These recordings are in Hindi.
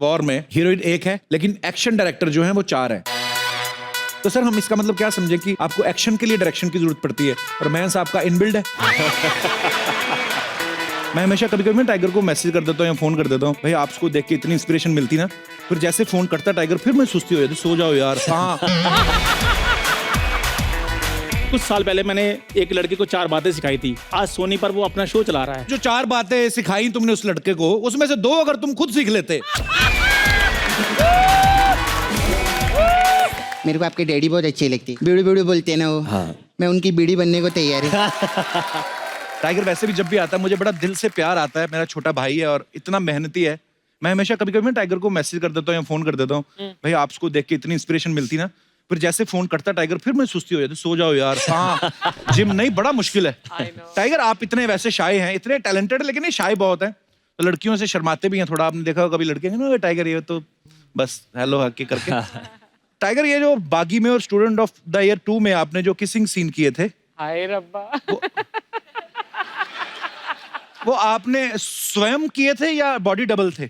वॉर में हीरोइन एक है लेकिन एक्शन डायरेक्टर जो है वो 4 हैं। तो सर हम इसका मतलब क्या समझे कि आपको एक्शन के लिए डायरेक्शन की जरूरत पड़ती है और मैं आपका इनबिल्ड है। मैं हमेशा कभी कभी टाइगर को मैसेज कर देता हूँ या फोन कर देता हूँ, भाई आपको देख के इतनी इंस्पिरेशन मिलती ना, फिर जैसे फोन करता टाइगर फिर मैं सुस्ती हो जाती, सो जाओ यार। हाँ कुछ साल पहले मैंने एक लड़के को 4 बातें सिखाई थी, आज सोनी पर वो अपना शो चला रहा है। जो 4 बातें सिखाई तुमने उस लड़के को, उसमें से 2 अगर तुम खुद सीख लेते। मेरे को आपके डैडी बहुत अच्छे लगते हैं, बीड़ी बीड़ी बोलते हैं ना वो। हाँ। मैं उनकी बीड़ी बनने को तैयार हूँ। टाइगर वैसे भी जब भी आता है मुझे बड़ा दिल से प्यार आता है, मेरा छोटा भाई है और इतना मेहनती है। मैं हमेशा कभी कभी टाइगर को मैसेज कर देता हूँ या फोन कर देता हूँ, भाई आपको देख के इतनी इंस्पिरेशन मिलती ना, फिर जैसे फोन करता टाइगर फिर मैं सुस्ती हो जाती, सो जाओ यार। हाँ जिम नहीं, बड़ा मुश्किल है। टाइगर आप इतने वैसे शाय हैं, इतने टैलेंटेड, लेकिन ये शाय बहुत है, तो लड़कियों से शर्माते भी हैं थोड़ा। आपने देखा कभी लड़के हैं ना टाइगर ये तो बस हेलो हक करके। टाइगर ये जो बागी में और स्टूडेंट ऑफ द ईयर 2 में आपने जो किसिंग सीन किए थे, हाय रब्बा, वो आपने स्वयं किए थे या बॉडी डबल थे?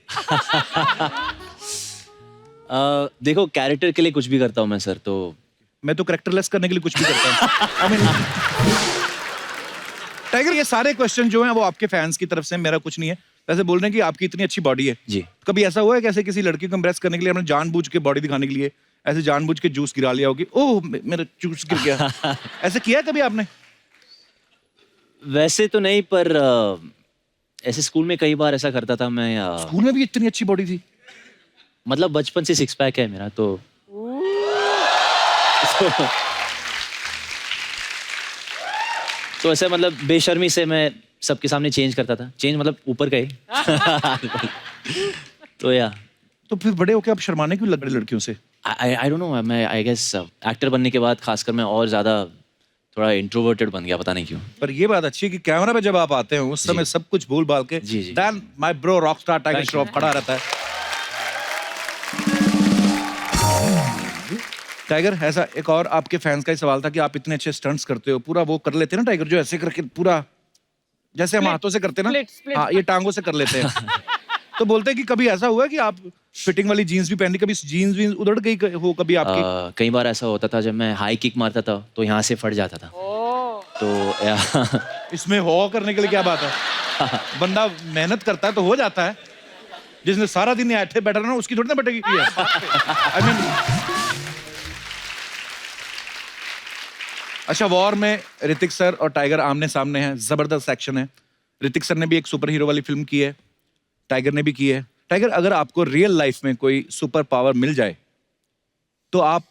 देखो कैरेक्टर के लिए कुछ भी करता हूँ मैं सर, तो मैं तो कैरेक्टरलेस करने के लिए कुछ भी करता हूँ। टाइगर ये सारे क्वेश्चन जो हैं वो आपके फैंस की तरफ से, मेरा कुछ नहीं है। वैसे बोल रहे हैं कि आपकी इतनी अच्छी बॉडी है जी, कभी ऐसा हुआ है कैसे किसी लड़की को इम्प्रेस करने के लिए आपने जानबूझ के बॉडी दिखाने के लिए ऐसे जानबूझ के जूस गिरा लिया होगी, ओह मेरा जूस गिर गया, ऐसे किया है कभी आपने? वैसे तो नहीं, पर ऐसे स्कूल में कई बार ऐसा करता था मैं। स्कूल में भी इतनी अच्छी बॉडी थी? मतलब बचपन से 6 पैक है मेरा, तो तो ऐसे मतलब बेशर्मी से मैं सबके सामने चेंज करता था। चेंज मतलब ऊपर गए। तो या तो फिर बड़े होके आप शर्माने क्यों लग रहे लड़कियों से? आई डोंट नो, मैं आई गेस एक्टर बनने के बाद खासकर मैं और ज्यादा थोड़ा इंट्रोवर्टेड बन गया, पता नहीं क्यों। पर ये बात अच्छी है कि कैमरा पे जब आप आते हैं उस समय सब कुछ भूल भाल के जी, जी। Then my bro rockstar Tiger Shroff खड़ा रहता है। टाइगर ऐसा एक और आपके फैंस का ही सवाल था कि आप इतने अच्छे स्टंट्स करते हो, पूरा वो कर लेते हैं ना टाइगर, जो ऐसे करके पूरा जैसे हम हाथों से करते हैं ना, हाँ ये टांगों से कर लेते हैं। तो बोलते हैं कि कभी ऐसा हुआ कि आप फिटिंग वाली जीन्स भी पहनी, कभी जीन्स भी उधड़ गई हो कभी आपकी? कई बार ऐसा होता था, जब मैं हाई किक मारता था तो यहाँ से फट जाता था। तो इसमें हो करने के लिए क्या बात है, बंदा मेहनत करता है तो हो जाता है। जिसने सारा दिन ऐठे बैठा ना उसकी थोड़ी ना बैठेगी। आई मीन अच्छा, वॉर में ऋतिक सर और टाइगर आमने सामने हैं, जबरदस्त एक्शन है। ऋतिक सर ने भी एक सुपर हीरो वाली फिल्म की है, टाइगर ने भी की है। टाइगर अगर आपको रियल लाइफ में कोई सुपर पावर मिल जाए तो आप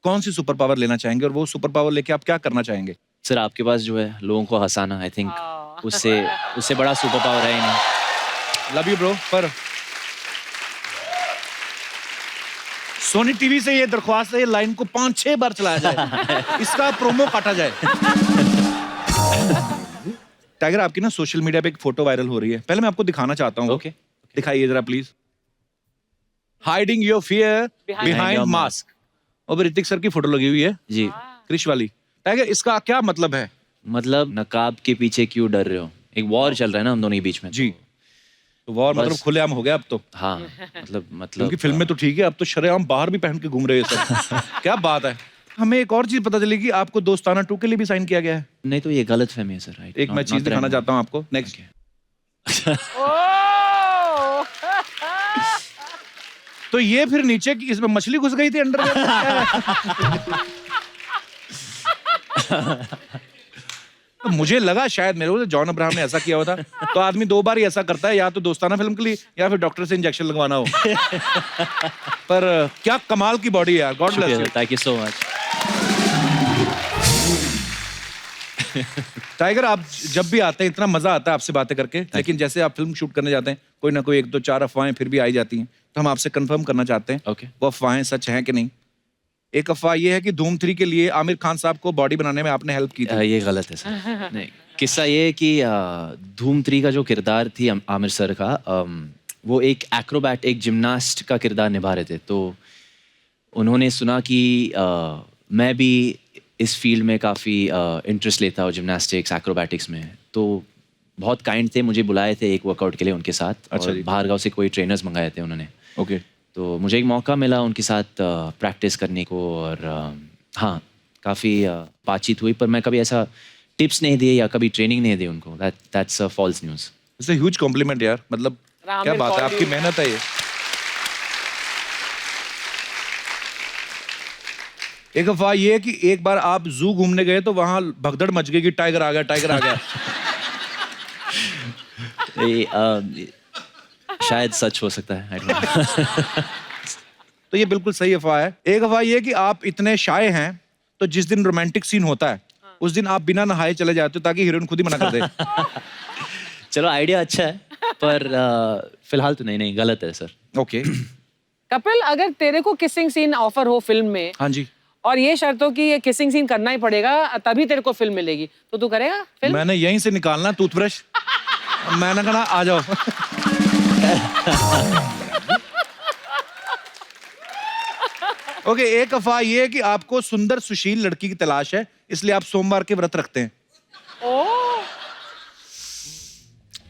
कौन सी सुपर पावर लेना चाहेंगे और वो सुपर पावर लेके आप क्या करना चाहेंगे? सर आपके पास जो है लोगों को हंसाना, आई थिंक उससे बड़ा सुपर पावर है ही नहीं। Love you bro. पर सोनी टीवी से ये दरख्वास्त है, ये लाइन को 5-6 बार चलाया जाए, इसका प्रोमो काटा जाए। टाइगर आपकी ना सोशल मीडिया पे एक फोटो वायरल हो रही है, पहले मैं आपको दिखाना चाहता हूँ। ओके, दिखाइए जरा please. Hiding your fear behind mask. और ऋतिक सर की फोटो लगी हुई है जी, क्रिश वाली। टाइगर इसका क्या मतलब है? मतलब नकाब के पीछे क्यों डर रहे हो? एक वॉर चल रहा है ना हम दोनों के बीच में। जी, तो वॉर मतलब खुलेआम हो गया अब तो। हाँ मतलब क्योंकि फिल्म में तो ठीक है, अब तो शरेआम बाहर भी पहन के घूम रहे हैं सब। क्या बात है। हमें एक और चीज पता चली कि आपको दोस्ताना 2 के लिए भी साइन किया गया है। नहीं तो ये गलत फहमी है सर। एक मैं चीज दिखाना चाहता हूँ आपको। नेक्स्ट। तो ये फिर नीचे की इसमें मछली घुस गई थी अंडर। तो मुझे लगा शायद मेरे को जॉन अब्राहम ने ऐसा किया हुआ था। तो आदमी 2 बार ही ऐसा करता है, या तो दोस्ताना फिल्म के लिए या फिर डॉक्टर से इंजेक्शन लगवाना हो। पर क्या कमाल की बॉडी है यार, God bless you. Thank you so much. Tiger आप जब भी आते हैं इतना मजा आता है आपसे बातें करके, लेकिन जैसे आप फिल्म शूट करने जाते हैं कोई ना कोई 1-2-4 अफवाहें फिर भी आई जाती हैं, तो हम आपसे कंफर्म करना चाहते हैं ओके, वो अफवाहें सच हैं कि नहीं। एक अफवाह ये है कि धूम 3 के लिए आमिर खान साहब को बॉडी बनाने में आपने हेल्प की थी। ये गलत है सर। नहीं, किस्सा ये है कि धूम 3 का जो किरदार थी आमिर सर का, वो एक एक्रोबैट, एक जिम्नास्ट का किरदार निभा रहे थे। तो उन्होंने सुना कि मैं भी इस फील्ड में काफ़ी इंटरेस्ट लेता हूँ, जिम्नास्टिक्स एक्रोबैटिक्स में। तो बहुत काइंड थे, मुझे बुलाए थे एक वर्कआउट के लिए उनके साथ। अच्छा और बाहर गाँव से कोई ट्रेनर्स मंगाए थे उन्होंने। ओके तो मुझे एक मौका मिला उनके साथ प्रैक्टिस करने को और हाँ काफ़ी बातचीत हुई, पर मैं कभी ऐसा टिप्स नहीं दिए या कभी ट्रेनिंग नहीं दी उनको. That's a false news. It's a huge compliment यार, मतलब क्या रामिर बात है, कौर आपकी भी- मेहनत है ये. एक अफवाह ये है कि एक बार आप जू घूमने गए तो वहां भगदड़ मच गई कि टाइगर आ गया, टाइगर आ गया. शायद सच हो सकता है. I don't know. तो ये बिल्कुल सही अफवाह है. एक अफवाह ये है कि आप इतने शाय हैं तो जिस दिन रोमांटिक सीन होता है उस दिन आप बिना नहाए चले जाते हो ताकि हीरोइन खुद ही मना कर दे. चलो आइडिया अच्छा है, पर फिलहाल तो नहीं गलत है सर. ओके. कपिल, अगर तेरे को किसिंग सीन ऑफर हो फिल्म में हाँ जी. और ये शर्त हो कि ये किसिंग सीन करना ही पड़ेगा तभी तेरे को फिल्म मिलेगी, तो तू करेगा फिल्म? मैंने यहीं से निकालना टूथब्रश, मैंने कहा आ जाओ. ओके. एक अफवाह ये है कि आपको सुंदर सुशील लड़की की तलाश है इसलिए आप सोमवार के व्रत रखते हैं. ओह,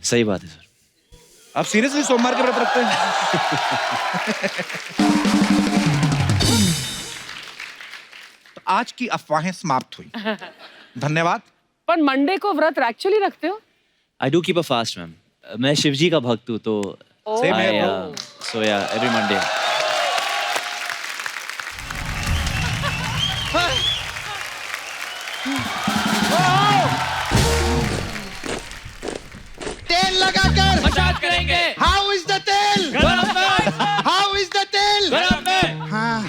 सही बात है सर. आप सीरियसली सोमवार के व्रत रखते हैं? तो आज की अफवाहें समाप्त हुई. धन्यवाद. पर मंडे को व्रत एक्चुअली रखते हो? I do keep a fast ma'am. मैं शिव जी का भक्त हूँ तो Same here, सो या एवरी मंडे. तेल लगाकर मजाक करेंगे. हाउ इज द तेल, गरम में, हाउ इज द तेल. गरम में. हाँ.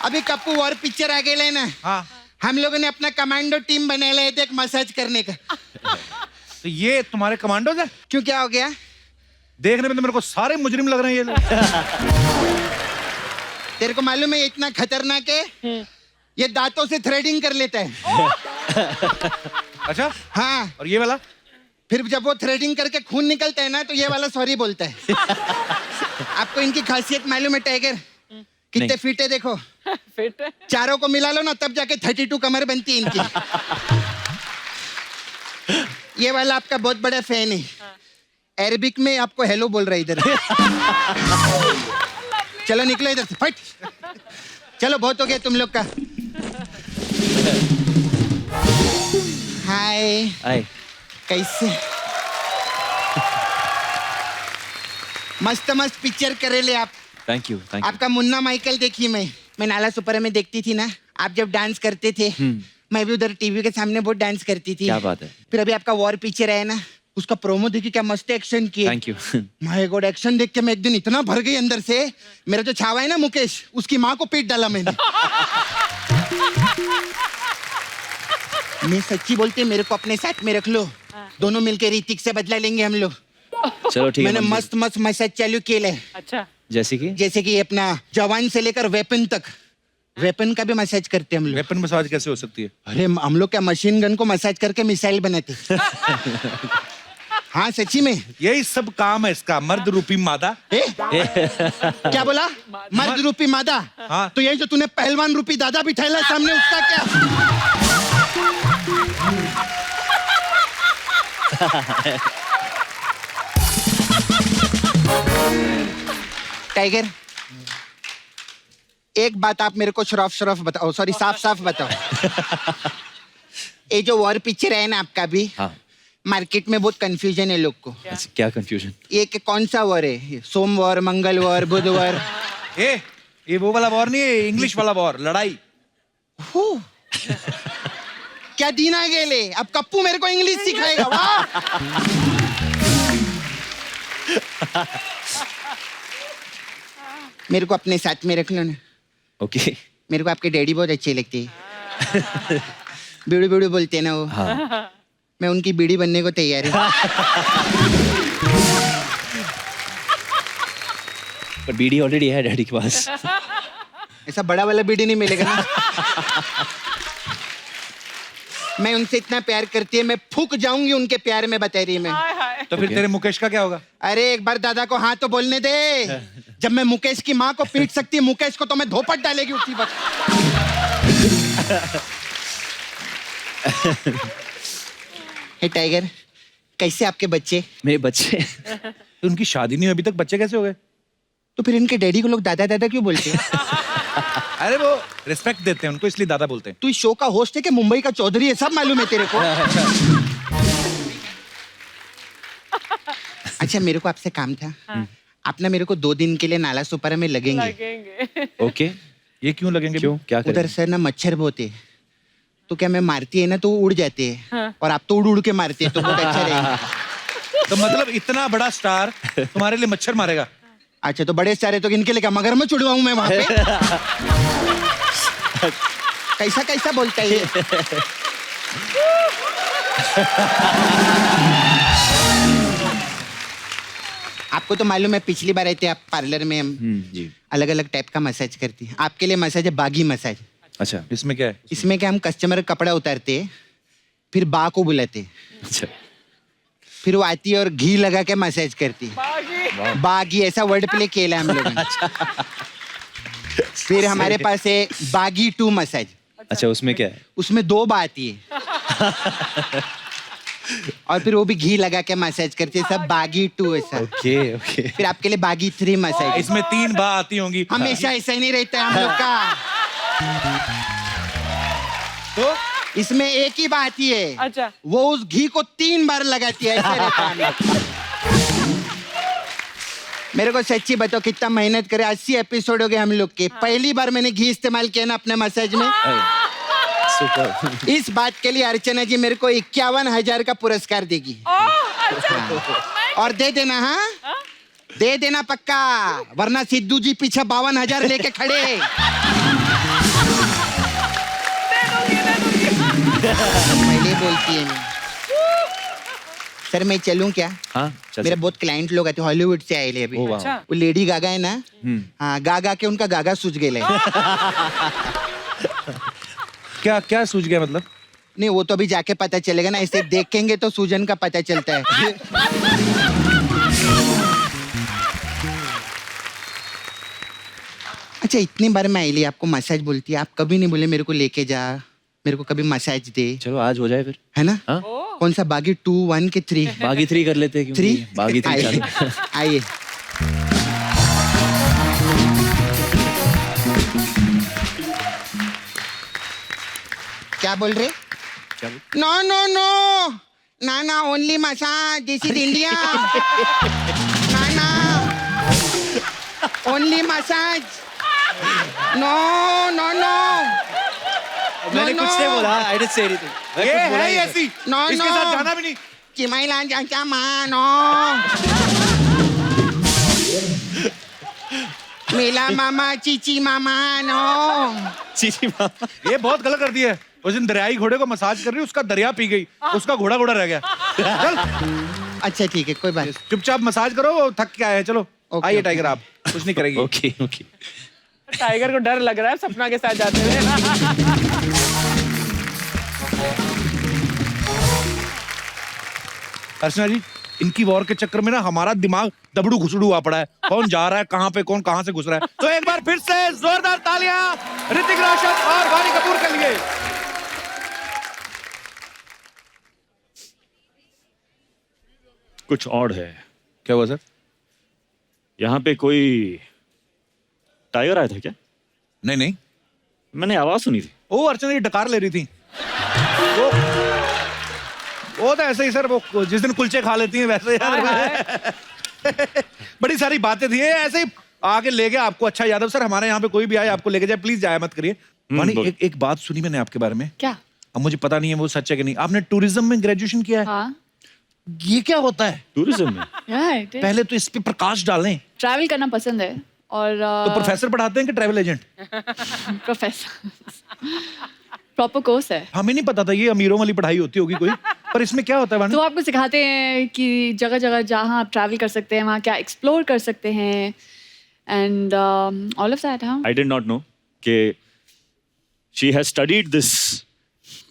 अभी कप्पू और पिक्चर आ गए ना, हाँ. हम लोगों ने अपना कमांडो टीम बना लिया है एक मसाज करने का. तो ये तुम्हारे कमांडोज है? क्यों, क्या हो गया? देखने में तो मेरे को सारे मुजरिम लग रहे हैं ये लोग. तेरे को मालूम है ये इतना खतरनाक है, ये दांतों से थ्रेडिंग कर लेता है. अच्छा. हाँ. और ये वाला? फिर जब वो थ्रेडिंग करके खून निकलता है ना तो ये वाला सॉरी बोलता है. आपको इनकी खासियत मालूम है टाइगर? कितने नहीं. फीट है देखो. फिट है। चारों को मिला लो ना तब जाके 32 कमर बनती है इनकी. ये वाला आपका बहुत बड़ा फैन है. अरबिक में आपको हेलो बोल रहा है इधर. चलो निकलो इधर से, फट. चलो बहुत हो गया तुम लोग का. हाय, आए. कैसे? मस्त मस्त पिक्चर करेले आप. Thank you. आपका मुन्ना माइकल देखी मैं नाला सुपर में देखती थी ना, आप जब डांस करते थे मैं भी उधर टीवी के सामने बहुत डांस करती थी. क्या बात है. फिर अभी आपका वॉर पिक्चर है ना, उसका प्रोमो देखी, क्या मस्त एक्शन किए. Thank you. My God, action देख के मैं एक दिन इतना भर गई अंदर से. मेरा जो छावा है ना मुकेश, उसकी माँ को पीट डाला मैंने. मैं सच्ची बोलती, मेरे को अपने साथ में रख लो, दोनों मिलके ऋतिक से बदला लेंगे हम लोग. चलो ठीक है. मैंने मंजूर. मस्त मस्त मसाज चालू किया है. अच्छा, जैसे कि जैसे कि अपना जवान से लेकर वेपन तक, वेपन का भी मसाज करते हैं हम लोग. वेपन मसाज कैसे हो सकती है? अरे हम लोग क्या मशीन गन को मसाज करके मिसाइल बनाते. हाँ सच्ची में. यही सब काम है इसका, मर्द रूपी मादा. ए? क्या बोला? मर्द रूपी मादा. हाँ. तो यही जो तूने पहलवान रूपी दादा बिठाया है सामने, उसका क्या? टाइगर, एक बात आप मेरे को शरफ बताओ, सॉरी साफ साफ बताओ. ये जो वॉर पिक्चर है ना आपका भी, हाँ. मार्केट में बहुत कंफ्यूजन है लोग को. अच्छा, क्या कंफ्यूजन. ये कि कौन सा वॉर है? सोमवार, मंगलवार, बुधवार. ये वो वाला वॉर नहीं है, इंग्लिश वाला वॉर, लड़ाई. हू. क्या दिन आ गए, अब कप्पू मेरे को इंग्लिश सिखाएगा. वाह. मेरे को अपने साथ में रख लो ना. ओके. मेरे को आपके डैडी बहुत अच्छे लगते हैं. बीड़ू बीड़ू बोलते हैं ना वो. हाँ. मैं उनकी बीड़ी बनने को तैयार हूँ. पर बीडी ऑलरेडी है डैडी के पास. ऐसा बड़ा वाला बीड़ी नहीं मिलेगा ना. मैं उनसे इतना प्यार करती है, मैं फूक जाऊंगी उनके प्यार में, बता रही है मैं. हाय हाय। तो फिर तेरे मुकेश का क्या होगा? अरे एक बार दादा को हाँ तो बोलने दे. जब मैं मुकेश की माँ को पीट सकती है, मुकेश को तो मैं धोपट डालेगी उसी वक्त. हे टाइगर, कैसे आपके बच्चे? मेरे बच्चे तो उनकी शादी नहीं हुई अभी तक, बच्चे कैसे हो गए? तो फिर इनके डैडी को लोग दादा दादा क्यों बोलते हैं? अरे वो रिस्पेक्ट देते हैं उनको, इसलिए दादा बोलते हैं। तू इस शो का होस्ट है कि मुंबई का चौधरी है, सब मालूम है तेरे को। अच्छा मेरे को आपसे काम था। आप ना मेरे को 2 दिन के लिए नाला सुपारा में लगेंगे। लगेंगे। ओके, ये क्यों लगेंगे? क्यों, क्या उधर करें? सर ना मच्छर बहुत है, तो क्या मैं मारती है ना तो वो उड़ जाते हैं। हाँ। और आप तो उड़ उड़ के मारते हैं, तो बहुत अच्छा रहेगा। तो मतलब इतना बड़ा स्टार तुम्हारे लिए मच्छर मारेगा? अच्छा तो बड़े सारे तो इनके लिए क्या मगरमच्छ उड़वाऊं मैं वहां पे? कैसा कैसा बोलता है ये? आपको तो मालूम है पिछली बार आए थे आप पार्लर में, हम जी। अलग अलग टाइप का मसाज करती हैं। आपके लिए मसाज है बागी मसाज। अच्छा इसमें क्या है? इसमें क्या हम कस्टमर का कपड़ा उतारते हैं, फिर बा को बुलाते हैं, अच्छा फिर वो आती है और घी लगा के मसाज करती है। बागी। बागी ऐसा वर्ड प्ले किया है हम लोगों ने। फिर हमारे पास है बागी 2 मसाज। अच्छा, उसमें क्या है? उसमें 2 बा आती है। और फिर वो भी घी लगा के मसाज करती है, सब बागी 2 ऐसा। Okay okay. फिर आपके लिए बागी 3 मसाज। इसमें 3 बा आती होंगी। हमेशा ऐसा ही नहीं रहता है हम लोग का। तो इसमें एक ही बात ही है। अच्छा। वो उस घी को 3 बार लगाती है, ऐसे रहता है हम लोग। मेरे को सच्ची बताओ कितना मेहनत करे, 80 एपिसोड हो गए हम लोग के। पहली बार मैंने घी इस्तेमाल किया ना अपने मसाज में। सुपर। इस बात के लिए अर्चना जी मेरे को 51,000 का पुरस्कार देगी। और दे देना, हाँ दे देना पक्का, वरना सिद्धू जी पीछे 52,000 लेके खड़े। पहले बोलती है मैं। सर मैं चलूं क्या? हाँ चल। मेरे बहुत क्लाइंट लोग आते, हॉलीवुड से आए ले अभी। ओ वाह। अच्छा। वो लेडी गागा है ना, हाँ गागा के उनका गागा सूझ गए। क्या क्या सूझ गया मतलब? नहीं वो तो अभी जाके पता चलेगा ना, ऐसे देखेंगे तो सूजन का पता चलता है। अच्छा इतनी बार मैं आई ली, आपको मसाज बोलती है, आप कभी नहीं बोले मेरे को लेके जा, मेरे को कभी मसाज दे, चलो आज हो जाए फिर। है ना? हाँ कौन सा बागी 2, 1 के 3? बागी 3 कर लेते हैं, क्यों 3 नहीं? बागी 3 आइए चालू। आइए। क्या बोल रहे? क्या बोल? नो नो नो ना ना, only massage, this is India. ना ना, only massage. No no no, मैंने no, कुछ no. नहीं बोला, आई डिडंट से एनीथिंग। ये है ही ऐसी, No, इसके no. साथ जाना भी नहीं। चिमाइला चाचा मानो, मेला मामा चीची मामा नो। चीची मामा। ये बहुत गलत कर दिया है। उस दिन दरियाई घोड़े को मसाज कर रही, उसका दरिया पी गई, उसका घोड़ा घोड़ा रह गया। चल अच्छा ठीक है कोई बात। चुपचाप मसाज करो, वो थक के आए हैं। चलो ओके, आइए ओके। टाइगर, आप कुछ नहीं करेगी। Okay okay. टाइगर को डर लग रहा है सपना के साथ जाते हुए। अर्चना जी, इनकी वॉर के चक्कर में ना हमारा दिमाग दबड़ू घुसड़ू हुआ पड़ा है। कौन जा रहा है, कहाँ पे कौन कहाँ से घुस रहा है। तो एक बार फिर से जोरदार तालियां ऋतिक रोशन और वानी कपूर के लिए। कुछ और है। क्या हुआ सर? यहाँ पे कोई टाइगर आया था क्या? नहीं नहीं, मैंने आवाज सुनी थी। वो अर्चना जी डकार ले रही थी। वो तो ऐसे ही सर, वो जिस दिन कुलचे खा लेती हैं वैसे यार। बड़ी सारी बातें थी, ऐसे ही आके ले गया आपको। अच्छा यादव सर, हमारे यहाँ पे कोई भी आए आपको लेके जाए, प्लीज जाया मत करिए। वानी, बोल। एक बात सुनी मैंने आपके बारे में, क्या? अब मुझे पता नहीं है वो सच है कि नहीं। आपने टूरिज्म में ग्रेजुएशन किया है? हाँ ये क्या होता है? टूरिज्म में राइट। पहले तो इस पे प्रकाश डालें। ट्रैवल करना पसंद है और तो प्रोफेसर पढ़ाते हैं कि travel agent? Professor proper course है। हमें नहीं पता था ये अमीरों वाली पढ़ाई होती होगी कोई। पर इसमें क्या होता है वानी? तो आपको सिखाते हैं कि जगह जगह जहाँ आप ट्रैवल कर सकते हैं वहाँ क्या एक्सप्लोर कर सकते हैं एंड ऑल ऑफ दैट। हाँ आई डिड नॉट नो कि शी हैज स्टडीड दिस,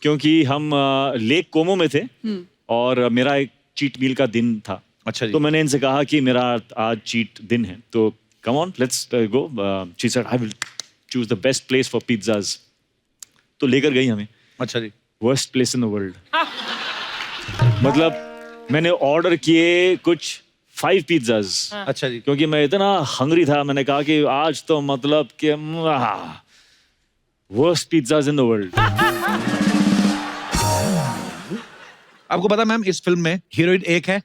क्योंकि हम लेक कोमो में थे और मेरा एक चीट मील का दिन था। अच्छा जी। तो मैंने इनसे कहा कि मेरा आज चीट दिन है, तो come on let's go. She said I will choose the best place for pizzas. तो लेकर गई हमें। अच्छा जी। Worst place in the world. मतलब मैंने ऑर्डर किए कुछ 5 pizzas. अच्छा जी। क्योंकि मैं इतना हंग्री था, मैंने कहा कि आज तो मतलब कि worst pizzas in the world. आपको पता मैम इस फिल्म में हीरोइन एक है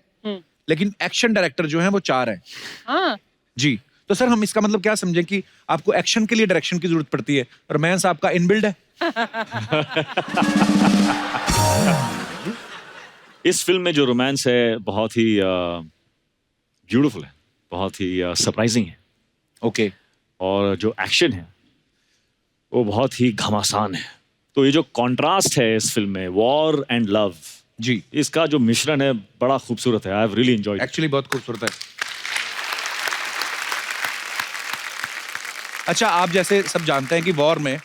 लेकिन एक्शन डायरेक्टर जो है वो 4 है हाँ जी। तो सर हम इसका मतलब क्या समझें कि आपको एक्शन के लिए डायरेक्शन की जरूरत पड़ती है, रोमांस आपका इनबिल्ड है। इस फिल्म में जो रोमांस है बहुत ही ब्यूटीफुल है, बहुत ही सरप्राइजिंग है, ओके और जो एक्शन है वो बहुत ही घमासान है। तो ये जो कॉन्ट्रास्ट है इस फिल्म में, वॉर एंड लव, जी, इसका जो मिश्रण है बड़ा खूबसूरत है। I have really enjoyed. Actually बहुत खूबसूरत है। अच्छा, आप जैसे सब जानते हैं कि वॉर में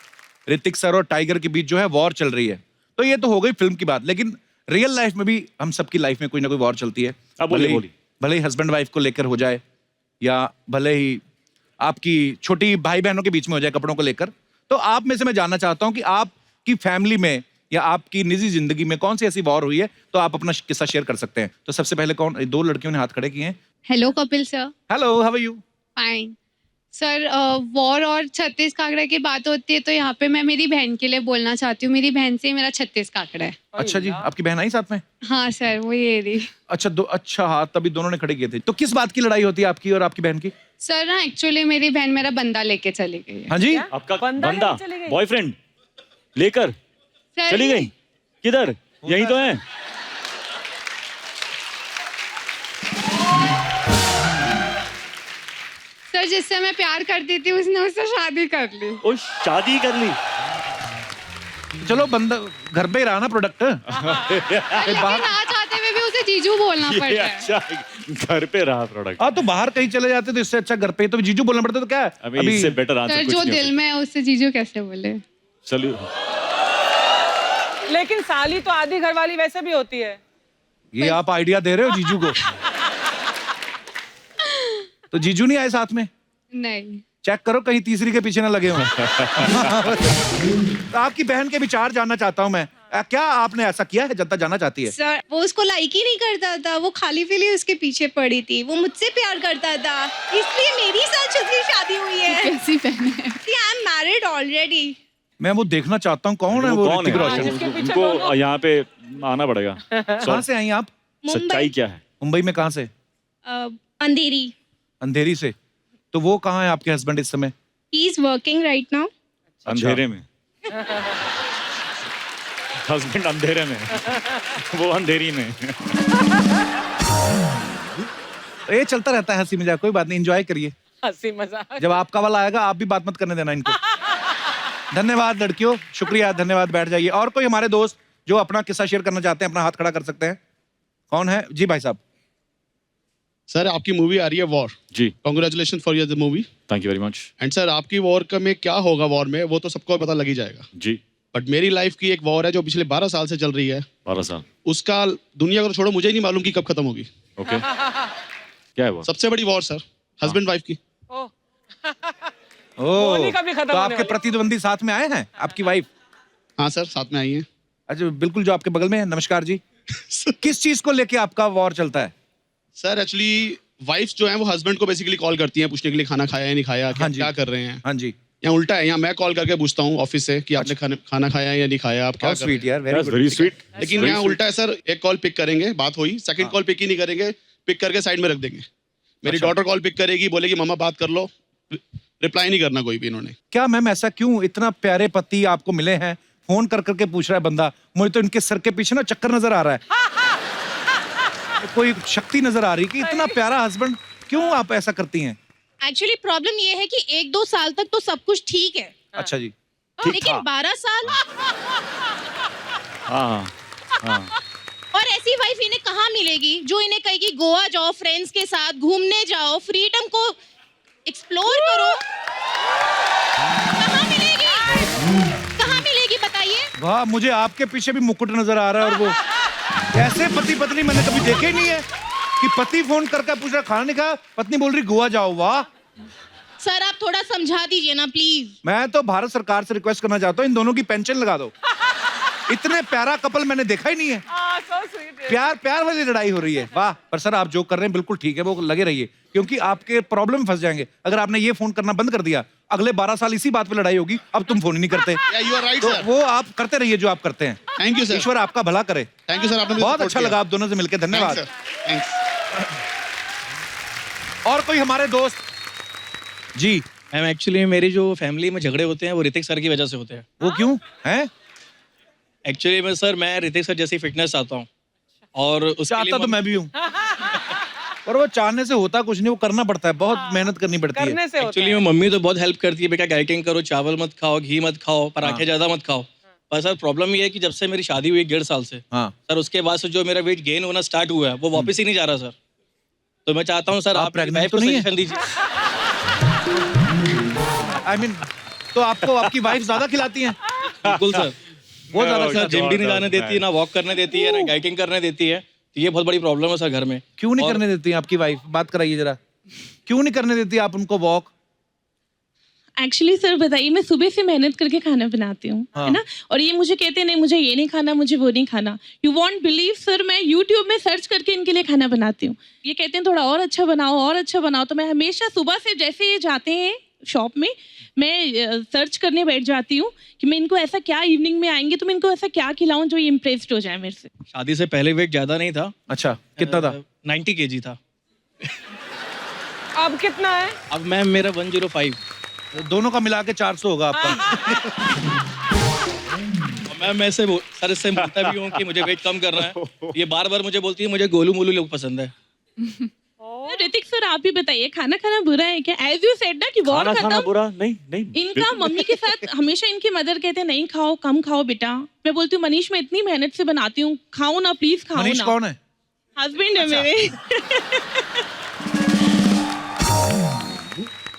ऋतिक सर और टाइगर के बीच जो है वॉर चल रही है, तो ये तो हो गई फिल्म की बात, लेकिन रियल लाइफ में भी हम सबकी लाइफ में कोई ना कोई वॉर चलती है। बोलिए। भले ही हस्बैंड वाइफ को लेकर हो जाए या भले ही आपकी छोटी भाई बहनों के बीच में हो जाए कपड़ों को लेकर। तो आप में से मैं जानना चाहता हूं कि आपकी फैमिली में या आपकी निजी जिंदगी में कौन सी ऐसी वॉर हुई है, तो आप अपना किस्सा शेयर कर सकते हैं। तो सबसे पहले कौन, 2 लड़कियों ने हाथ खड़े किए हैं। Hello Kapil sir. Hello, how are you? Fine sir. War और छत्तीस काकड़ा की बात होती है तो यहाँ पे मैं मेरी बहन के लिए बोलना चाहती हूँ। मेरी बहन से ही मेरा 36 काकड़ा है। अच्छा जी, आपकी बहन आई साथ में? हाँ सर, वो ये रही। अच्छा हाँ, तभी दोनों ने खड़े किए थे। तो किस बात की लड़ाई होती है आपकी और आपकी बहन की? सर ना एक्चुअली मेरी बहन मेरा बंदा लेके चली गई है। हाँ जी, आपका बंदा बंदा लेके चली गई? बॉयफ्रेंड लेकर सर चली गई? किधर? यही तो है। सर जिससे मैं प्यार करती थी उसने उससे शादी कर ली। ओ, शादी कर ली। चलो बंदा घर पे ही रहा ना प्रोडक्ट। लेकिन ना चाहते हुए भी उसे जीजू बोलना ये पड़ता है। अच्छा, घर पे रहा प्रोडक्ट। हाँ, तो बाहर कहीं चले जाते तो इससे अच्छा घर पे ही तो जीजू बोलना पड़ता, तो क्या है? अभी इससे बेटर आंसर सर कुछ जो नहीं दिल में है उससे जीजू कैसे बोले? चलिए। लेकिन साली तो आधी घरवाली वैसे भी होती है। ये आप आइडिया दे रहे हो जीजू को? तो जीजू नहीं आए साथ में? नहीं। चेक करो कहीं तीसरी के पीछे ना लगे हों। तो आपकी बहन के विचार जानना चाहता हूं मैं। क्या आपने ऐसा किया है, जनता जानना चाहती है। सर वो उसको लाइक ही नहीं करता था, वो खाली फीली उसके पीछे पड़ी थी, वो मुझसे प्यार करता था, इसलिए मेरी साथ उसकी शादी हुई है। कैसी बहन है? I am married already. मैं वो देखना चाहता हूँ कौन है वो कौन ऋतिक है? रोशन। जिसके पीछे उनको दोनों- यहाँ पे आना पड़ेगा। कहाँ से आई आप? सच्चाई क्या है? मुंबई में कहाँ से? अंधेरी। अंधेरी से। तो वो कहाँ है आपके हस्बैंड इस समय? He is working right now. अंधेरे में। हस्बैंड अंधेरे में, वो अंधेरी में। ये चलता रहता है हंसी मजाक, कोई बात नहीं, एंजॉय करिए। हंसी मजाक। जब आपका वाला आएगा आप भी बात मत करने देना इनको। धन्यवाद लड़कियों, शुक्रिया, धन्यवाद, बैठ जाइए। और कोई हमारे दोस्त जो अपना किस्सा शेयर करना चाहते हैं, अपना हाथ खड़ा कर सकते हैं। कौन है जी? भाई साहब। सर आपकी मूवी आ रही है वॉर। जी, congratulation for your movie. Thank you very much. And sir आपकी वॉर का में क्या होगा वॉर में वो तो सबको पता लग ही जाएगा, जी, बट मेरी लाइफ की एक वॉर है जो पिछले 12 साल से चल रही है। 12 साल। उसका दुनिया को तो छोड़ो, मुझे ही नहीं मालूम कि कब खत्म होगी। ओके। क्या है वो? सबसे बड़ी वॉर सर हस्बैंड वाइफ की। ओह, ओह, कभी खत्म तो होने आपके वाली। प्रतिद्वंदी साथ में आए हैं, आपकी वाइफ? हाँ सर साथ में आई है। अच्छा, बिल्कुल, जो आपके बगल में है। नमस्कार जी। किस चीज को लेके आपका वॉर चलता है? सर एक्चुअली वाइफ जो है वो हस्बैंड को बेसिकली कॉल करती हैं पूछने के लिए खाना खाया या नहीं खाया, क्या हाँ जी। क्या कर रहे हैं। हाँ जी। यहाँ उल्टा है, यहाँ मैं कॉल करके पूछता हूँ ऑफिस से कि आपने खाना खाया या नहीं खाया, आप क्या हाउ कर रहे स्वीट यार, very That's good. very sweet. लेकिन यहाँ उल्टा है सर, एक कॉल पिक करेंगे, बात हुई, सेकंड कॉल पिक ही नहीं करेंगे, पिक करके साइड में रख देंगे। मेरी डॉटर कॉल पिक करेगी, बोलेगी मम्मा बात कर लो, रिप्लाई नहीं करना कोई भी इन्होंने। क्या मैम ऐसा क्यों? इतना प्यारे पति आपको मिले हैं, फोन कर करके पूछ रहा है बंदा। मुझे तो इनके सर के पीछे ना चक्कर नजर आ रहा है। कोई शक्ति नजर आ रही कि इतना प्यारा हस्बैंड, क्यों आप ऐसा करती हैं? एक्चुअली प्रॉब्लम ये है कि 1-2 साल तक तो सब कुछ ठीक है, अच्छा जी। लेकिन 12 साल हाँ, हाँ। और ऐसी वाइफ इन्हें कहाँ मिलेगी जो इन्हें कहेगी गोवा जाओ, फ्रेंड्स के साथ घूमने जाओ, फ्रीडम को एक्सप्लोर करो। कहाँ मिलेगी? कहाँ मिलेगी बताइए? वाह, मुझे आपके पीछे भी मुकुट नजर आ रहा है। और वो ऐसे पति पत्नी मैंने कभी देखे ही नहीं है कि पति फोन करके पूछ रहा खाना नहीं खाया, पत्नी बोल रही गोवा जाओ। वाह। सर आप थोड़ा समझा दीजिए ना प्लीज। मैं तो भारत सरकार से रिक्वेस्ट करना चाहता हूँ, इन दोनों की पेंशन लगा दो। इतने प्यारा कपल मैंने देखा ही नहीं है। प्यार प्यार वाली लड़ाई हो रही है। वाह। पर सर आप जो कर रहे हैं बिल्कुल ठीक है, वो लगे रहिए, क्योंकि आपके प्रॉब्लम में फंस जाएंगे अगर आपने ये फोन करना बंद कर दिया। अगले 12 साल इसी बात पे लड़ाई होगी, अब तुम फोन ही नहीं करते। यू आर राइट तो सर। वो आप करते रहिए जो आप करते हैं। Thank you sir. ईश्वर आपका भला करे। थैंक यू सर, आपने मुझे बहुत support अच्छा किया। लगा आप दोनों से मिलकर, धन्यवाद। थैंक्स। और कोई हमारे दोस्त? जी। मैम एक्चुअली मेरी जो फैमिली में झगड़े होते हैं वो ऋतिक सर की वजह से होते हैं। वो क्यों है? एक्चुअली मैं सर, मैं ऋतिक सर जैसी फिटनेस चाहता हूँ और उसके चाहता लिए तो मैं भी हूँ, पर वो चाहने से होता कुछ नहीं, वो करना पड़ता है, बहुत मेहनत करनी पड़ती है। करने से होता एक्चुअली है। मम्मी तो बहुत हेल्प करती है, बेटा डाइटिंग करो, चावल मत खाओ, घी मत खाओ, पराठे ज्यादा मत खाओ। पर सर प्रॉब्लम ये है कि जब से मेरी शादी हुई 1.5 साल से, हाँ। सर उसके बाद से जो मेरा वेट गेन होना स्टार्ट हुआ है वो वापस ही नहीं जा रहा सर। तो मैं चाहता हूँ सर आप आप pregnant वाइफ तो को नहीं है? सजेशन दीजिए। I mean, तो आपको आपकी वाइफ ज्यादा खिलाती हैं? बिल्कुल सर। वो ज्यादा सर जिम भी नहीं जाने देती है, ना वॉक करने देती है, ना डाइटिंग करने देती है। तो ये बहुत बड़ी प्रॉब्लम है सर घर में। क्यों नहीं और- करने देती आपकी वाइफ? बात कराइए जरा, क्यों नहीं करने देती आप उनको वॉक? एक्चुअली सर बताइए, मैं सुबह से मेहनत करके खाना बनाती हूँ, हाँ। है ना, और ये मुझे कहते हैं नहीं मुझे ये नहीं खाना, मुझे वो नहीं खाना। यू वॉन्ट बिलीव सर, मैं यूट्यूब में सर्च करके इनके लिए खाना बनाती हूँ। ये कहते हैं थोड़ा और अच्छा बनाओ, और अच्छा बनाओ, तो मैं हमेशा सुबह से जैसे ये जाते हैं शॉप में, मैं सर्च करने बैठ जाती हूँ कि मैं इनको ऐसा क्या, इवनिंग में आएंगे तो मैं इनको ऐसा क्या खिलाऊं जो ये इम्प्रेस्ड हो जाए मेरे से। शादी से पहले वेट ज्यादा नहीं था। अच्छा, कितना था? 90 kg था। अब कितना है? अब मैम मेरा 105। दोनों का मिला के 400 होगा आपका। मैं सर इससे बोलता भी हूँ कि मुझे वेट कम करना है। ये बार बार मुझे बोलती है मुझे गोलू मोलू लोग पसंद है। ऋतिक सर आप ही बताइए, खाना खाना बुरा है क्या? एज यू सेड ना कि वॉर खाना खाना खत्म। बुरा नहीं नहीं इनका बिल्कुल। मम्मी के साथ हमेशा इनकी मदर कहते हैं नहीं खाओ, कम खाओ बेटा। मैं बोलती हूँ मनीष मैं इतनी मेहनत से बनाती हूँ, खाओ ना प्लीज, खाओ मनीष ना। कौन है? हस्बैंड है मेरे।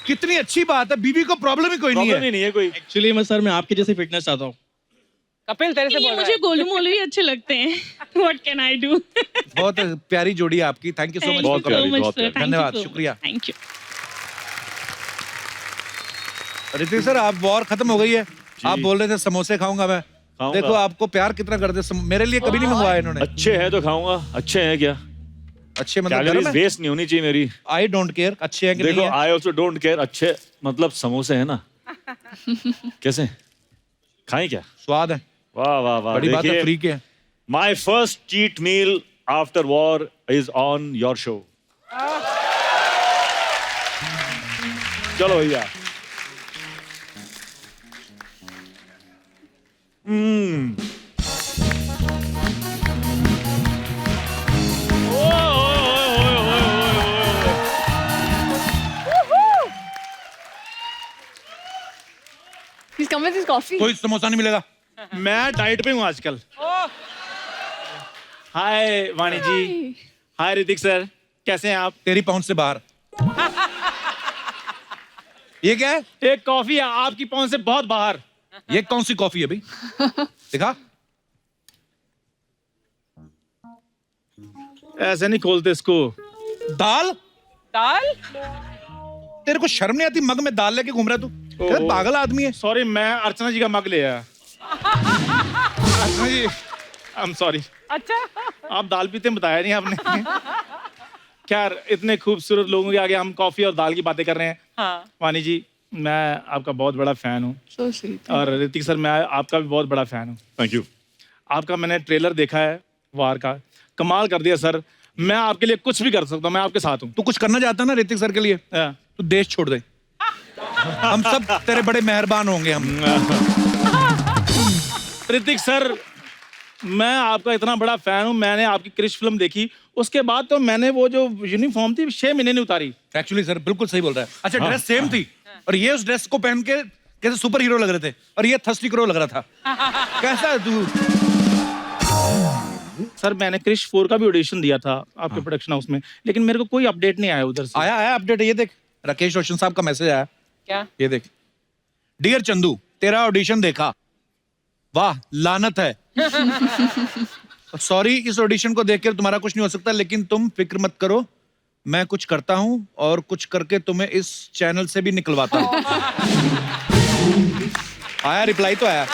कितनी अच्छी बात है, बीवी को प्रॉब्लम ही कोई नहीं प्रॉब्लम है। ही नहीं है कोई। एक्चुअली मैं सर मैं आपके जैसे फिटनेस चाहता हूँ। कपिल तेरे से ये बोल रहा मुझे है। गोलू मोलू ही अच्छे लगते हैं। What can I do? बहुत प्यारी जोड़ी है आपकी। Thank you so much. बहुत प्यारी, बहुत प्यारी। धन्यवाद, शुक्रिया। Thank you. ऋतिक सर आप वॉर खत्म हो गई है, आप बोल रहे थे समोसे खाऊंगा मैं। खाऊंगा। देखो आपको प्यार कितना करते, मेरे लिए कभी नहीं मंगवाया इन्होंने। अच्छे हैं तो खाऊंगा। अच्छे हैं क्या? अच्छे मतलब कैलोरीज गर्म है? वेस्ट नहीं होनी चाहिए मेरी। आई डोंट केयर अच्छे हैं कि देखो नहीं है। I also don't care. अच्छे मतलब समोसे हैं ना। कैसे खाएं क्या? स्वाद है, वाह वाह वाह। बड़ी बात है, फ्री के हैं। My first cheat meal after War is on your show. चलो भैया। Please come with his coffee. कोई समोसा नहीं मिलेगा। मैं डाइट पे हूँ आजकल। हाय वाणी जी। हाय ऋतिक सर, कैसे हैं आप? तेरी पहुंच से बाहर। ये क्या है? एक कॉफी है आपकी पहुंच से बहुत बाहर। ये कौन सी कॉफी है भाई? दिखा। ऐसे नहीं खोलते इसको। दाल? दाल? तेरे को शर्म नहीं आती? मग में दाल लेके घूम रहा है तू? क्या पागल आदमी है। सॉरी, मैं अर्चना जी का मग ले आया। अर्चना जी, आई एम सॉरी। अच्छा। आप दाल पीते हैं, बताया नहीं आपने। खैर, इतने खूबसूरत लोगों के आगे हम कॉफी और दाल की बातें कर रहे हैं। हाँ। वाणी जी, मैं आपका बहुत बड़ा फैन हूँ। So sweet. और ऋतिक सर, मैं आपका भी बहुत बड़ा फैन हूँ। Thank you. आपका मैंने ट्रेलर देखा है वार का, कमाल कर दिया सर। मैं आपके लिए कुछ भी कर सकता हूँ, मैं आपके साथ हूँ। तू कुछ करना चाहता है ना ऋतिक सर के लिए, हाँ। तू देश छोड़ दे। हम सब तेरे बड़े मेहरबान होंगे हम। ऋतिक सर, मैं आपका इतना बड़ा फैन हूँ। मैंने आपकी क्रिश फिल्म देखी, उसके बाद तो मैंने वो जो यूनिफॉर्म थी 6 महीने नहीं उतारी। एक्चुअली सर बिल्कुल सही बोल रहा है। अच्छा, ड्रेस सेम थी और ये उस ड्रेस को पहन के कैसे सुपर हीरो लग रहे थे और ये थर्स्टी क्रो लग रहा था। कैसा है तू? सर मैंने क्रिश 4 का भी ऑडिशन दिया था आपके प्रोडक्शन हाउस में, लेकिन मेरे को कोई अपडेट नहीं आया उधर से। आया अपडेट। ये देख, राकेश रोशन साहब का मैसेज आया। क्या? ये देख, डियर चंदू, तेरा ऑडिशन देखा, वाह लानत है। सॉरी, इस ऑडिशन को देखकर तुम्हारा कुछ नहीं हो सकता, लेकिन तुम फिक्र मत करो, मैं कुछ करता हूं और कुछ करके तुम्हें इस चैनल से भी निकलवाता हूं। आया रिप्लाई तो आया।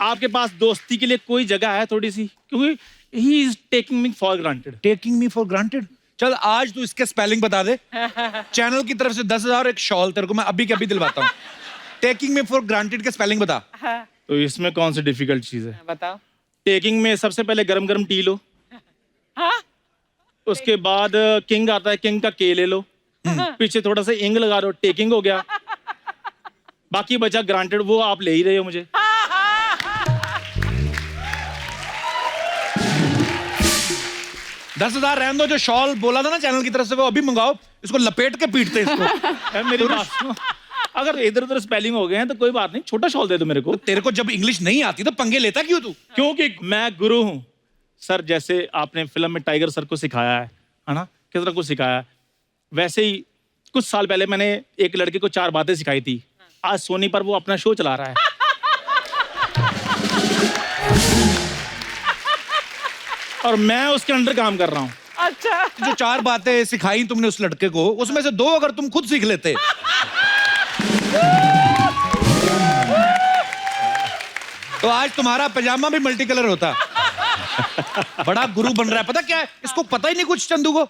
आपके पास दोस्ती के लिए कोई जगह है थोड़ी सी, क्योंकि he is taking me for granted. Taking me for granted? चल आज तू इसके स्पेलिंग बता दे। चैनल की तरफ से 10,000 एक शॉल तेरे को मैं अभी के अभी दिलवाता हूँ। टेकिंग मी फॉर ग्रांटेड के स्पेलिंग बता। तो इसमें कौन सी डिफिकल्ट चीज है? बताओ। टेकिंग में सबसे पहले गरम गरम टी लो, उसके बाद किंग आता है, किंग का के ले लो, पीछे थोड़ा सा इंग लगा दो, टेकिंग हो गया। बाकी बचा ग्रांटेड, वो आप ले ही रहे हो मुझे। $10,000 रहने दो। जो शॉल बोला था ना चैनल की तरफ से वो अभी मंगाओ, इसको लपेट के पीटते इसको। मेरी बात सुनो, अगर इधर उधर स्पेलिंग हो गए हैं तो कोई बात नहीं, छोटा शॉल दे दो मेरे को। तेरे को जब इंग्लिश नहीं आती तो पंगे लेता क्यों तू? क्योंकि मैं गुरु हूँ सर। जैसे आपने फिल्म में टाइगर सर को सिखाया है ना, किस तरह को सिखाया है, वैसे ही कुछ साल पहले मैंने एक लड़के को 4 बातें सिखाई थी। आज सोनी पर वो अपना शो चला रहा है। और मैं उसके अंडर काम कर रहा हूँ। अच्छा। जो 4 बातें सिखाई तुमने उस लड़के को, उसमें से 2 अगर तुम खुद सीख लेते तो आज तुम्हारा पजामा भी मल्टी कलर होता। बड़ा गुरु बन रहा है। पता क्या है, इसको पता ही नहीं कुछ चंदू को।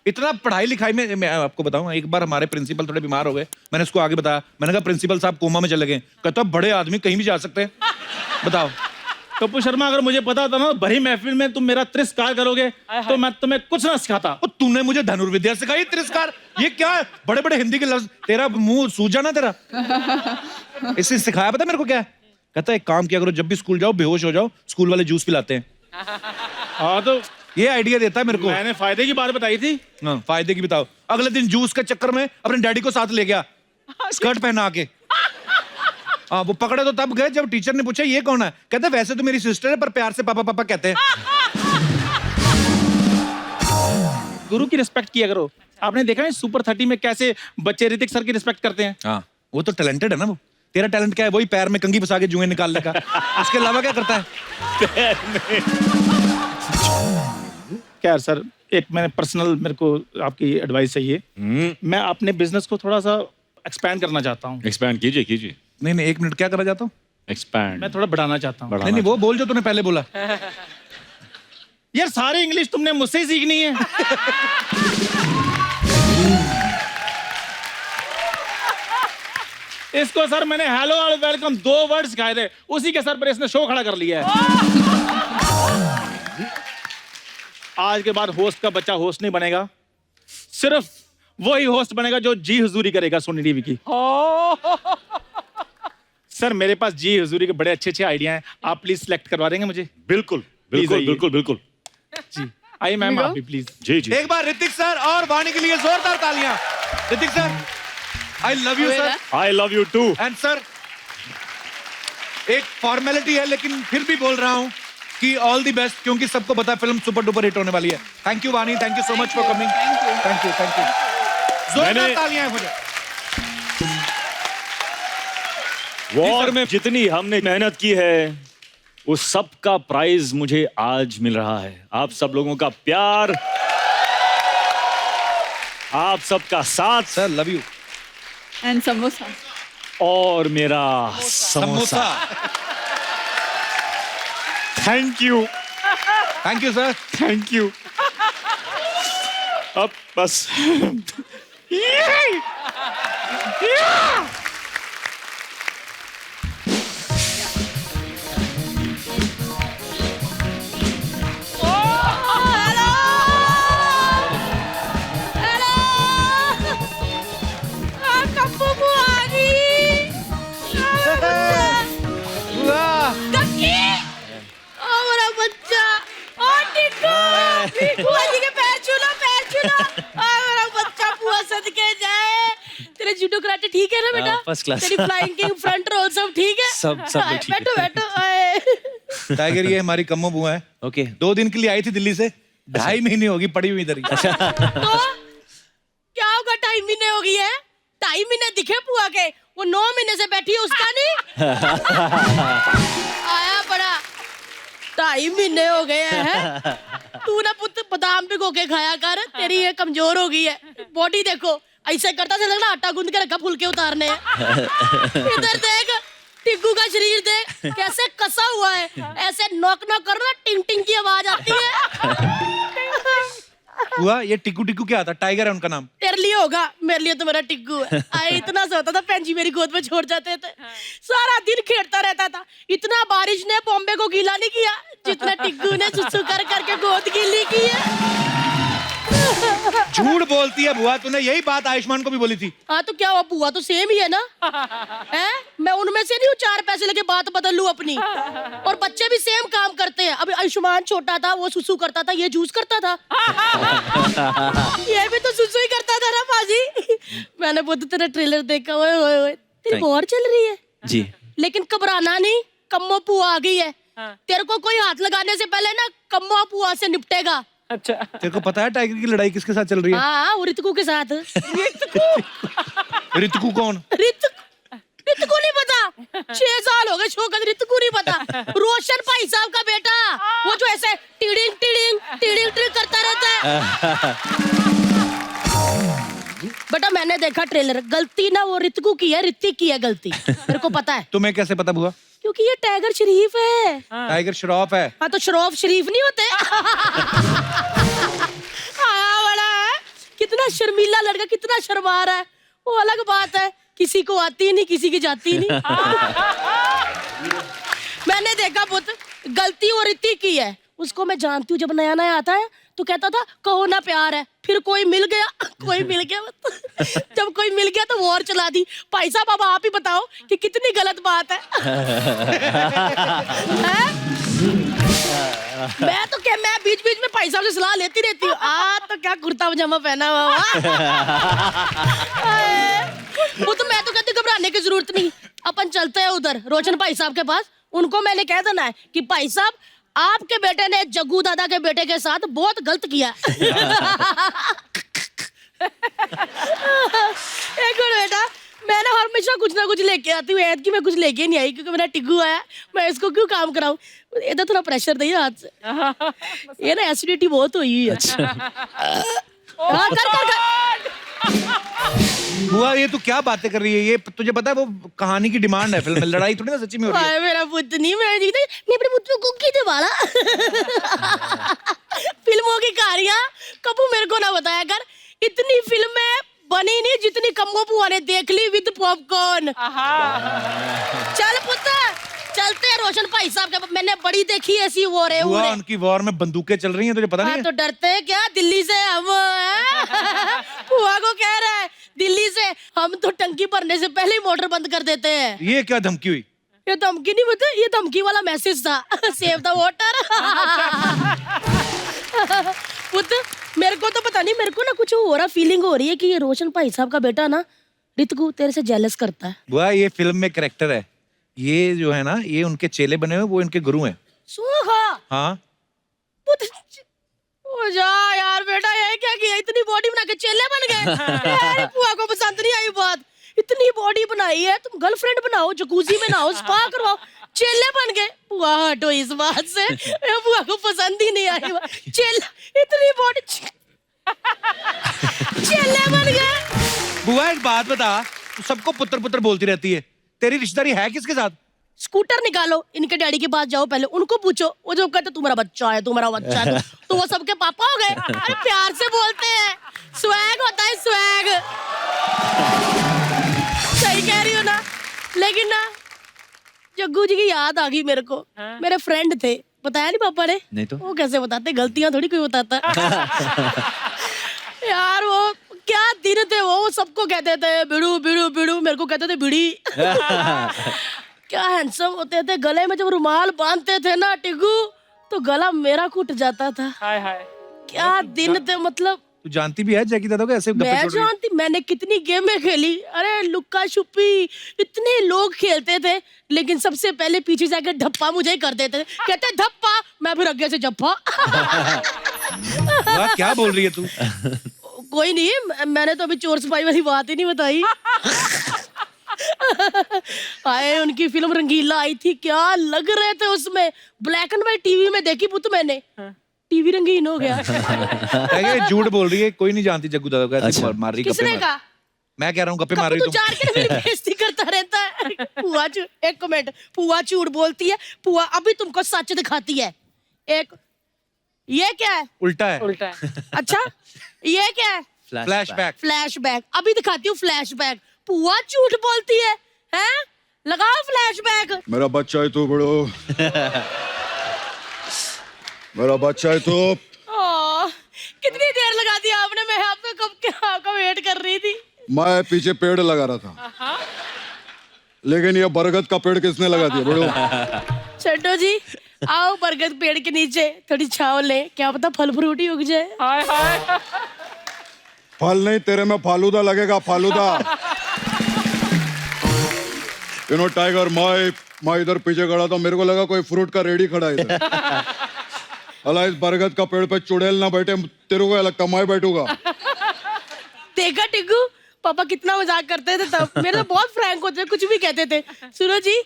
इतना पढ़ाई लिखाई में, मैं आपको बताऊं, एक बार हमारे प्रिंसिपल थोड़े बीमार हो गए। मैंने इसको आगे बताया, मैंने कहा प्रिंसिपल साहब कोमा में चले गए। कहता बड़े आदमी कहीं भी जा सकते हैं। बताओ। कपूर शर्मा, अगर मुझे पता था ना भरी महफिल में तुम मेरा तिरस्कार करोगे तो मैं तुम्हें कुछ ना सिखाता। तूने मुझे धनुर्विद्या सिखाई, तिरस्कार? ये क्या है? बड़े बड़े हिंदी के लफ्ज, तेरा मुंह सूजा ना तेरा। इससे सिखाया पता मेरे को क्या है? कहता है एक काम किया करो, जब भी स्कूल जाओ बेहोश हो जाओ, स्कूल वाले जूस पिलाते हैं। हाँ, तो ये आइडिया देता है मेरे को। मैंने फायदे की बात बताई थी। हाँ, फायदे की बताओ। अगले दिन जूस के चक्कर में अपने डैडी को साथ ले गया, स्कर्ट पहना के। हाँ, वो पकड़े तो तब गए जब टीचर ने पूछा ये कौन है। कहते वैसे तो मेरी सिस्टर है पर प्यार से पापा पापा कहते हैं। गुरु की रिस्पेक्ट किया करो। आपने देखा है सुपर 30 में कैसे बच्चे ऋतिक सर की रिस्पेक्ट करते हैं। हाँ, वो तो टैलेंटेड है ना। वो तेरा टैलेंट क्या है? वही पैर में कंघी फंसा के जुएं निकालने का। उसके अलावा क्या करता है? क्या सर, एक मैंने पर्सनल, मेरे को आपकी एडवाइस चाहिए। मैं अपने बिजनेस को थोड़ा सा एक्सपैंड करना चाहता हूँ। एक्सपैंड कीजिए कीजिए। नहीं, 1 मिनट, क्या करना चाहता हूँ? एक्सपैंड। मैं थोड़ा बढ़ाना चाहता हूँ। नहीं, वो बोल जो तूने पहले बोला। यार सारी इंग्लिश तुमने मुझसे ही सीखनी है। इसको सर मैंने हेलो और वेलकम 2 वर्ड सिखाए थे, उसी के सर पर इसने शो खड़ा कर लिया है। आज के बाद होस्ट का बच्चा होस्ट नहीं बनेगा, सिर्फ वही होस्ट बनेगा जो जी हुजूरी करेगा सोनी टीवी की। सर मेरे पास जी हुजूरी के बड़े अच्छे आइडिया हैं, आप प्लीज सिलेक्ट करवा देंगे मुझे? बिल्कुल बिल्कुल बिल्कुल बिल्कुल जी। आइए मैम, आप भी प्लीज। जी जी। एक बार ऋतिक सर और वाणी के लिए जोरदार तालियां। Hrithik sir, I love you sir. I love you too. And sir, एक फॉर्मेलिटी है लेकिन फिर भी बोल रहा हूं कि ऑल द बेस्ट, क्योंकि सबको पता है फिल्म सुपर डुपर हिट होने वाली है। Thank you Vaani, thank you so much for coming. Thank you thank you. जोरदार तालियां मुझे। वॉर में जितनी हमने मेहनत की है उस सब का प्राइज मुझे आज मिल रहा है। आप सब लोगों का प्यार, आप सबका साथ। Sir love you. And samosa. और मेरा samosa. Thank you. Thank you sir. Thank you. अब बस ठीक है ना बेटा? First class. तेरी फ्लाइंग किंग फ्रंट रोल सब ठीक है? सब ठीक है। बैठो बैठो। आए। टाइगर, ये हमारी कम्मो बुआ है। ओके। 2 दिन के लिए आई थी दिल्ली से, 2.5 महीने होगी पड़ी हुई इधर ही। तो क्या होगा? 2.5 महीने हो गई है? 2.5 महीने दिखे बुआ के? वो 9 महीने से बैठी है, उसका नहीं आया बड़ा। 2.5 महीने हो गए हैं। तू ना पुत्र बादाम भिगो के खाया कर, तेरी ये कमजोर हो गई है। बॉडी देखो, ऐसे करता था लगना आटा गूंद के रखा फुलके उतारने। इधर देख, टिग्गू का शरीर देख कैसे कसा हुआ है, ऐसे नॉक नॉक करो ना टिंग टिंग की आवाज आती है। हुआ ये टिक्कू टिक्कू क्या आता? टाइगर है उनका नाम। तेरे लिए होगा, मेरे लिए तो मेरा टिग्गू है। आए इतना सोता था, पेंजी मेरी गोद में छोड़ जाते थे, सारा दिन खेलता रहता था। इतना बारिश ने बॉम्बे को गीला नहीं किया जितना टिग्गू ने सुसु कर करके गोद गीली की है। झूठ बोलती है बुआ, तूने यही बात आयुष्मान को भी बोली थी। हाँ तो क्या हुआ, बुआ तो सेम ही है ना। है मैं उनमें से नहीं हूँ 4 पैसे लेके बात बदल लूं अपनी। और बच्चे भी सेम काम करते हैं। अभी आयुष्मान छोटा था, वो सुसु करता था, ये जूस करता था। ये भी तो सुसु ही करता था ना पाजी। मैंने बहुत तेरा ट्रेलर देखा, ओए ओए ओए तेरी वॉर चल रही है जी। लेकिन घबराना नहीं, कम्मो पुआ आ गई है। तेरे को कोई हाथ लगाने से पहले ना कम्मो पुआ से निपटेगा। अच्छा, तेरे को पता है टाइगर की लड़ाई किसके साथ चल रही है? हाँ वो रितकू के साथ। रितकू कौन? रितकू नहीं पता? 6 साल हो गए शोकत, रितकू नहीं पता? रोशन भाई साहब का बेटा, वो जो ऐसे टिडिंग टिडिंग टिडिंग टिडिंग करता रहता है। बेटा मैंने देखा ट्रेलर, गलती ना वो रितकू की है, ऋतिक की है गलती, मेरे को पता है। तुम्हें कैसे पता बुआ? क्योंकि ये टाइगर शरीफ है। टाइगर श्रॉफ है। हाँ तो शरॉफ शरीफ नहीं होते। हाँ बड़ा है, कितना शर्मीला लड़का, कितना शर्मा रहा है, वो अलग बात है। किसी को आती ही नहीं, किसी की जाती ही नहीं। मैंने देखा पुत, गलती वो ऋतिक की है। उसको मैं जानती हूँ, जब नया नया आता है तो कहता था कहो ना प्यार है, फिर कोई मिल गया जब कोई मिल गया तो वॉर चला दी। भाई साहब अब आप ही बताओ कि कितनी गलत बात है। मैं बीच बीच में भाई साहब से सलाह लेती रहती हूँ। तो क्या कुर्ता पजामा पहना हुआ। वो तो मैं तो कहती हूँ घबराने की जरूरत नहीं, अपन चलते हैं उधर रोशन भाई साहब के पास। उनको मैंने कह देना है कि भाई साहब आपके बेटे ने जग्गू दादा के बेटे के साथ बहुत गलत किया। एक मिनट बेटा, मैं ना हमेशा कुछ ना कुछ लेके आती हूँ। ऐद की मैं कुछ लेके नहीं आई क्योंकि मेरा टिग्गू आया, मैं इसको क्यों काम कराऊं। ये तो थोड़ा प्रेशर दे हाथ से। ये ना एसिडिटी बहुत हुई है। बुआ ये तू क्या बातें कर रही है? ये तुझे पता है वो कहानी की डिमांड है फिल्म में, लड़ाई थोड़ी ना सच्ची में हो रही है। मेरा पुत्र नहीं, मैं अपने पुत्र को की थे वाला। फिल्मों की कहानियां कबू मेरे को ना बताया कर। इतनी फिल्में बनी नहीं जितनी कम्मो बुआ ने देख ली विद पॉपकॉर्न। चल पुत्र चलते हैं रोशन भाई साहब के। मैंने बड़ी देखी ऐसी वॉर है। बुआ उनकी वॉर में बंदूकें चल रही हैं, तुझे पता नहीं है? तो डरते हैं क्या दिल्ली से हम? बुआ को कह रहा है दिल्ली से हम तो टंकी भरने से पहले ही मोटर बंद कर देते हैं। ये क्या धमकी हुई? ये धमकी नहीं बता, ये धमकी वाला मैसेज था। Save the water. पुत्र मेरे को तो पता नहीं, मेरे को ना कुछ हो रहा, फीलिंग हो रही है कि ये रोशन भाई साहब का बेटा ना रितकू तेरे से जेलस करता है। बुआ ये फिल्म में कैरेक्टर है, ये जो है ना ये उनके चेले बने हुए, वो इनके गुरु हैं। हाँ ओ जा यार बेटा, ये क्या किया? इतनी बॉडी बना के चेले बन गए। बुआ को पसंद नहीं आई बात। इतनी बॉडी बनाई है, तुम गर्लफ्रेंड बनाओ, जकूजी में नहाओ, स्पा करवाओ, चेले बन गए। बुआ हटो इस बात से, बुआ को पसंद ही नहीं आई। चेले इतनी बॉडी चेले बन गए। बुआ एक बात बता, तू सबको पुत्र पुत्र बोलती रहती है, तेरी रिश्तेदारी है किसके साथ? स्कूटर निकालो, इनके डैडी के पास जाओ, पहले उनको पूछो। वो जो कहते तुम्हारा बच्चा है, तुम्हारा बच्चा है, तो वो सबके पापा हो गए। अरे प्यार से बोलते हैं, स्वैग होता है स्वैग। सही कह रही हो ना? लेकिन ना जग्गू जी की याद आ गई मेरे को। मेरे फ्रेंड थे, बताया नहीं पापा ने? नहीं तो वो कैसे बताते, गलतियां थोड़ी कोई बताता। यार वो क्या दिन थे वो सबको कहते थे बिड़ू बिड़ू बिड़ू, मेरे को कहते थे बिड़ी। क्या हैंडसम होते थे। गले में जब रुमाल बांधते थे ना टिग्गू, तो गला मेरा घुट जाता था। हाय हाय, क्या दिन थे। मतलब तू जानती भी है जैकी दादा को ऐसे गप्पे मैं छोड़ रही है? जानती, मैंने कितनी गेमें खेली। अरे लुक्का छुपी इतने लोग खेलते थे, लेकिन सबसे पहले पीछे जाकर धप्पा मुझे ही कर देते थे। कहते धप्पा, मैं फिर आगे से जप्पा। वाह, क्या बोल रही है तू? कोई नहीं, मैंने तो अभी चोर सिपाही वाली बात ही नहीं बताई। आए उनकी फिल्म रंगीला आई थी, क्या लग रहे थे उसमें। ब्लैक एंड व्हाइट टीवी में देखी पुत मैंने, टीवी रंगीन हो गया। झूठ बोल रही है, कोई नहीं जानती जग्गू दादा को, ऐसे अच्छा। मार रही किसने गप्पे मार। कहा? मैं कह रहा हूँ गप्पे मार रही तू तुम। जान के ना मेरी बेइज्जती करता रहता है। पुआ झूठ, एक कमेंट, पुआ झूठ बोलती है, पुआ अभी तुमको सच दिखाती है। एक ये क्या है? उल्टा है। उल्टा है। अच्छा ये क्या है? फ्लैशबैक। फ्लैशबैक। अभी दिखाती हूँ फ्लैशबैक। पुआ झूठ बोलती है, हैं? लगाओ फ्लैशबैक। मेरा बच्चा है तू बड़ो, मेरा बच्चा है तू। कितनी देर लगा दी आपने? मैं आपका आपका वेट कर रही थी। मैं पीछे पेड़ लगा रहा था, लेकिन ये बरगद का पेड़ किसने लगा दिया बड़ो? छड्डो जी, आओ बरगद पेड़ के नीचे थोड़ी छांव ले, क्या पता फल फ्रूट ही उग जाए। हाय हाय। फल नहीं, तेरे में फालूदा लगेगा, फालूदा। यू नो टाइगर, मैं इधर पीछे खड़ा था, मेरे को लगा कोई फ्रूट का रेडी खड़ा है इधर। अला इस बरगद का पेड़ पे चुड़ैल ना बैठे, तेरे को लगता मैं बैठूंगा। देखा टिग्गू, पापा कितना मजाक करते थे तब। मेरे तो बहुत फ्रैंक होते थे, कुछ भी कहते थे। सुनो जी,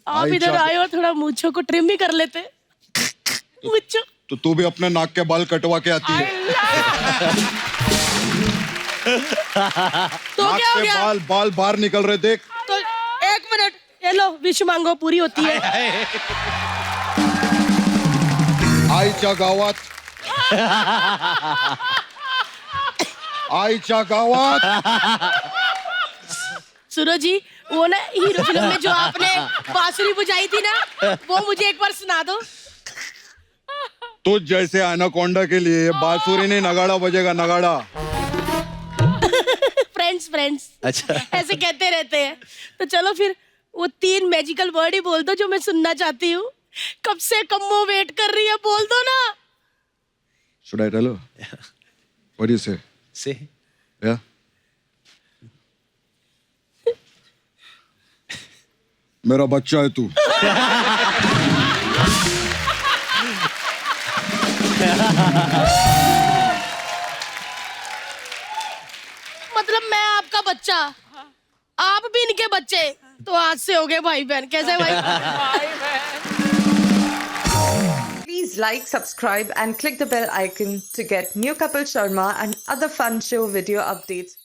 आप इधर आए और थोड़ा मूंछों को ट्रिम भी कर लेते। मूंछों तो तू भी अपने नाक के बाल कटवा के आती है। तो नाक क्या हो के गया? बाल बाहर निकल रहे, देख। तो एक मिनट, ये लो विश मांगो, पूरी होती है। आईच्या गावात, आईच्या गावात। सुनो जी, वो ना हीरो फिल्म में जो आपने बांसुरी बुझाई थी ना, वो मुझे एक बार सुना दो। तुझ जैसे एनाकोंडा के लिए बांसुरी नहीं, नगाड़ा बजेगा, नगाड़ा। फ्रेंड्स अच्छा। ऐसे कहते रहते हैं। तो चलो फिर वो 3 मैजिकल वर्ड ही बोल दो जो मैं सुनना चाहती हूँ। कब से कम्मो वेट कर रही है, बोल दो ना। Should I tell her? What do you say? Say. Yeah. मेरा बच्चा है तू। मतलब मैं आपका बच्चा, आप भी इनके बच्चे, तो आज से हो गए भाई बहन। कैसे भाई? Please like, subscribe and click the bell icon to get new Kapil Sharma and other fun show video updates.